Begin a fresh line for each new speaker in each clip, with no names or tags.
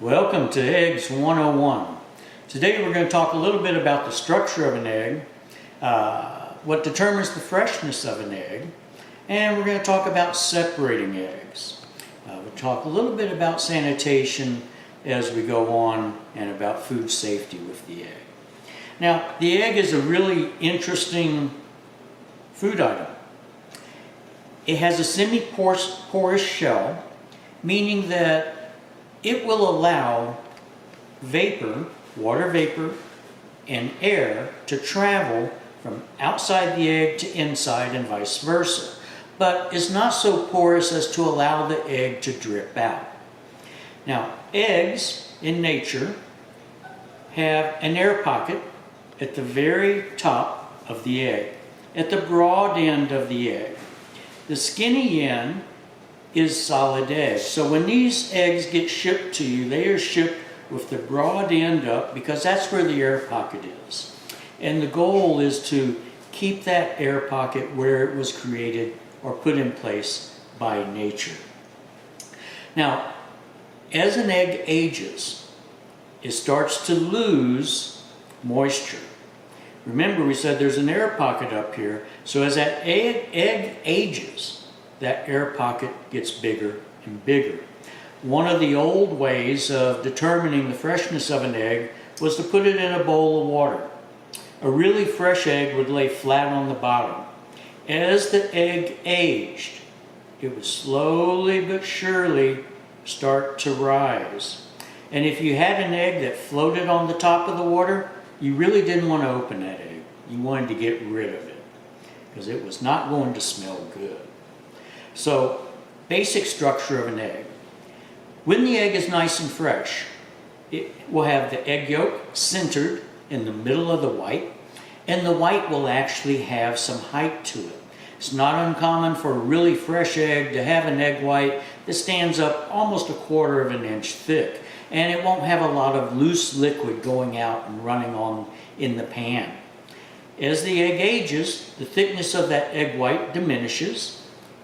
Welcome to Eggs 101. Today we're going to talk a little bit about the structure of an egg, what determines the freshness of an egg, and we're going to talk about separating eggs. We'll talk a little bit about sanitation as we go on and about food safety with the egg. Now, the egg is a really interesting food item. It has a semi-porous shell, meaning that it will allow vapor, water vapor, and air to travel from outside the egg to inside and vice versa, but is not so porous as to allow the egg to drip out. Now, eggs in nature have an air pocket at the very top of the egg, at the broad end of the egg. The skinny end is solid egg. So when these eggs get shipped to you, they are shipped with the broad end up because that's where the air pocket is. And the goal is to keep that air pocket where it was created or put in place by nature. Now, as an egg ages, it starts to lose moisture. Remember, we said there's an air pocket up here, so as that egg ages, that air pocket gets bigger and bigger. One of the old ways of determining the freshness of an egg was to put it in a bowl of water. A really fresh egg would lay flat on the bottom. As the egg aged, it would slowly but surely start to rise. And if you had an egg that floated on the top of the water, you really didn't want to open that egg. You wanted to get rid of it because it was not going to smell good. So, basic structure of an egg. When the egg is nice and fresh, it will have the egg yolk centered in the middle of the white, and the white will actually have some height to it. It's not uncommon for a really fresh egg to have an egg white that stands up almost 1/4 of an inch thick, and it won't have a lot of loose liquid going out and running on in the pan. As the egg ages, the thickness of that egg white diminishes,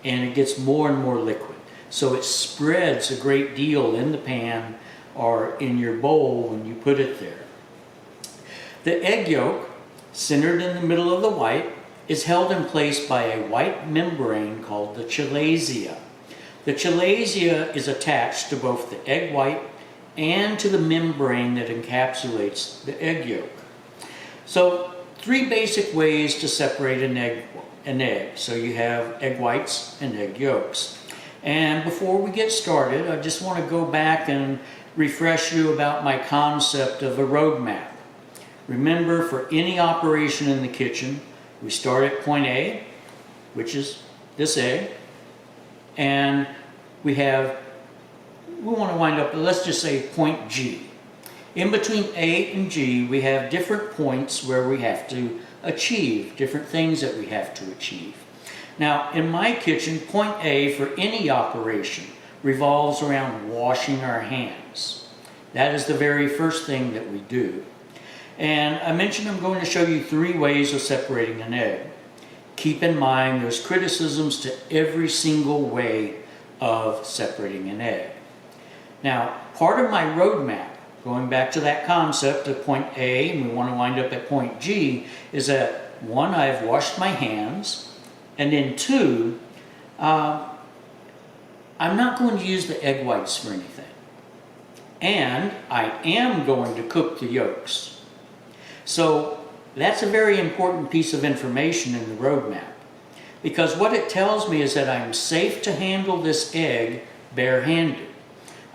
and it gets more and more liquid. So it spreads a great deal in the pan or in your bowl when you put it there. The egg yolk, centered in the middle of the white, is held in place by a white membrane called the chalasia. The chalasia is attached to both the egg white and to the membrane that encapsulates the egg yolk. So, 3 basic ways to separate an egg. So you have egg whites and egg yolks. And before we get started, I just want to go back and refresh you about my concept of a roadmap. Remember, for any operation in the kitchen, we start at point A, which is this egg, and we want to wind up, let's just say point G. In between A and G, we have different points where we have to achieve, different things that we have to achieve. Now, in my kitchen, point A for any operation revolves around washing our hands. That is the very first thing that we do. And I mentioned I'm going to show you 3 ways of separating an egg. Keep in mind there's criticisms to every single way of separating an egg. Now, part of my roadmap, going back to that concept of point A, and we want to wind up at point G, is that 1, I've washed my hands, and then 2, I'm not going to use the egg whites for anything. And I am going to cook the yolks. So that's a very important piece of information in the roadmap, because what it tells me is that I'm safe to handle this egg barehanded.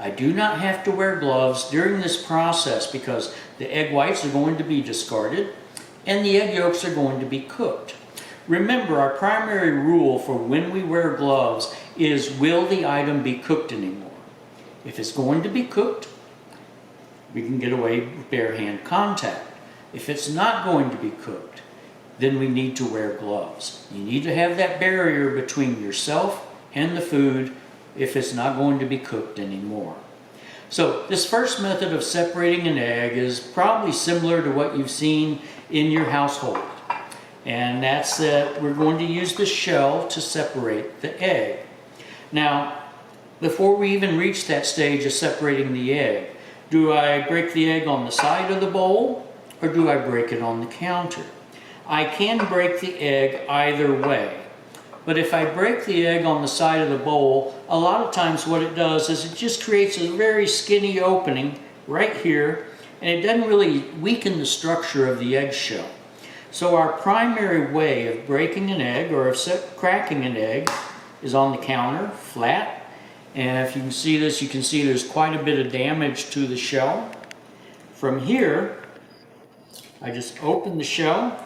I do not have to wear gloves during this process because the egg whites are going to be discarded and the egg yolks are going to be cooked. Remember, our primary rule for when we wear gloves is, will the item be cooked anymore? If it's going to be cooked, we can get away with bare hand contact. If it's not going to be cooked, then we need to wear gloves. You need to have that barrier between yourself and the food if it's not going to be cooked anymore. So this first method of separating an egg is probably similar to what you've seen in your household. And that's that we're going to use the shell to separate the egg. Now, before we even reach that stage of separating the egg, Do I break the egg on the side of the bowl, or do I break it on the counter? I can break the egg either way. But if I break the egg on the side of the bowl, a lot of times what it does is it just creates a very skinny opening right here, and it doesn't really weaken the structure of the eggshell. So our primary way of breaking an egg or of cracking an egg is on the counter, flat. And if you can see this, you can see there's quite a bit of damage to the shell. From here, I just open the shell,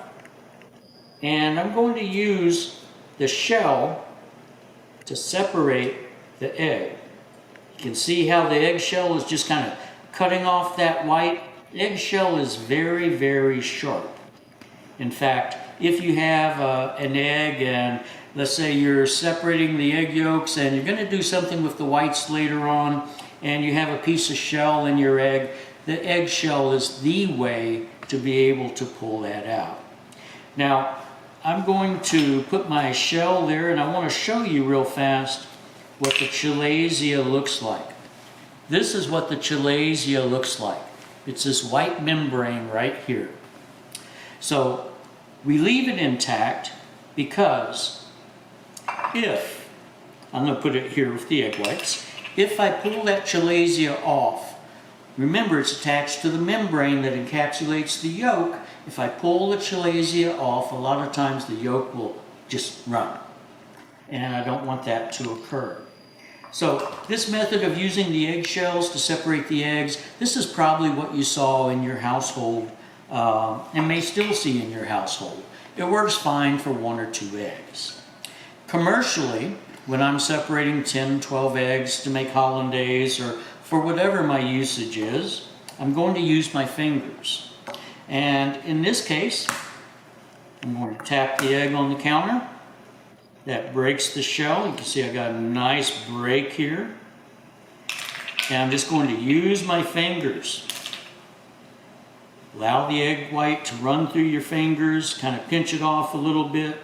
and I'm going to use the shell to separate the egg. You can see how the eggshell is just kind of cutting off that white. Eggshell is very, very sharp. In fact, if you have an egg and let's say you're separating the egg yolks and you're going to do something with the whites later on and you have a piece of shell in your egg, the eggshell is the way to be able to pull that out. Now, I'm going to put my shell there, and I want to show you real fast what the chalasia looks like. This is what the chalasia looks like. It's this white membrane right here. So we leave it intact because if, I'm going to put it here with the egg whites, if I pull that chalasia off, remember it's attached to the membrane that encapsulates the yolk. If I pull the chalasia off, a lot of times the yolk will just run. And I don't want that to occur. So this method of using the eggshells to separate the eggs, this is probably what you saw in your household and may still see in your household. It works fine for 1 or 2 eggs. Commercially, when I'm separating 10, 12 eggs to make hollandaise or for whatever my usage is, I'm going to use my fingers. And in this case, I'm going to tap the egg on the counter. That breaks the shell. You can see I got a nice break here. And I'm just going to use my fingers. Allow the egg white to run through your fingers, kind of pinch it off a little bit.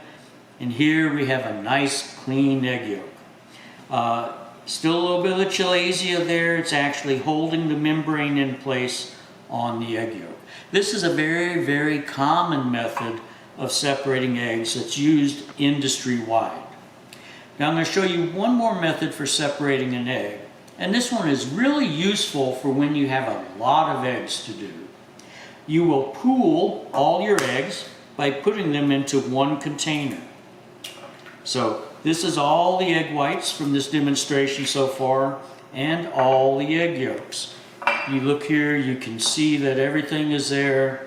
And here we have a nice clean egg yolk. Still a little bit of the chalasia there. It's actually holding the membrane in place on the egg yolk. This is a very, very common method of separating eggs that's used industry-wide. Now I'm going to show you one more method for separating an egg. And this one is really useful for when you have a lot of eggs to do. You will pool all your eggs by putting them into one container. So this is all the egg whites from this demonstration so far and all the egg yolks. You look here, you can see that everything is there.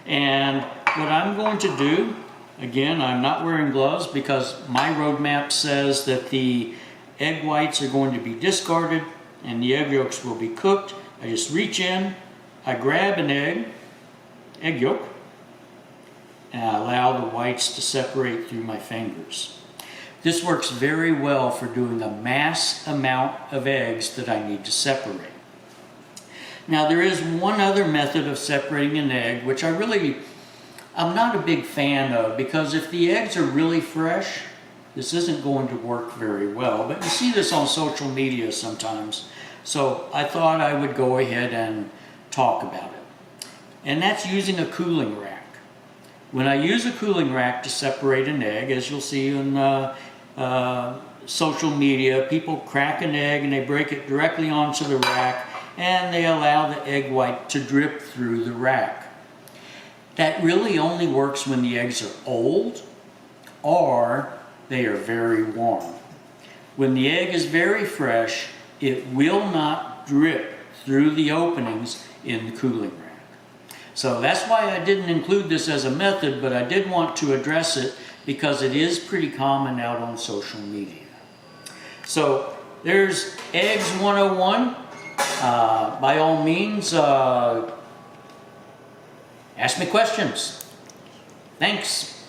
And what I'm going to do, again, I'm not wearing gloves because my roadmap says that the egg whites are going to be discarded and the egg yolks will be cooked. I just reach in, I grab an egg yolk, and I allow the whites to separate through my fingers. This works very well for doing a mass amount of eggs that I need to separate. Now there is one other method of separating an egg which I'm not a big fan of, because if the eggs are really fresh, this isn't going to work very well. But you see this on social media sometimes, so I thought I would go ahead and talk about it. And that's using a cooling rack. When I use a cooling rack to separate an egg, as you'll see on social media, people crack an egg and they break it directly onto the rack and they allow the egg white to drip through the rack. That really only works when the eggs are old or they are very warm. When the egg is very fresh, it will not drip through the openings in the cooling rack. So that's why I didn't include this as a method, but I did want to address it because it is pretty common out on social media. So there's Eggs 101. By all means, ask me questions. Thanks.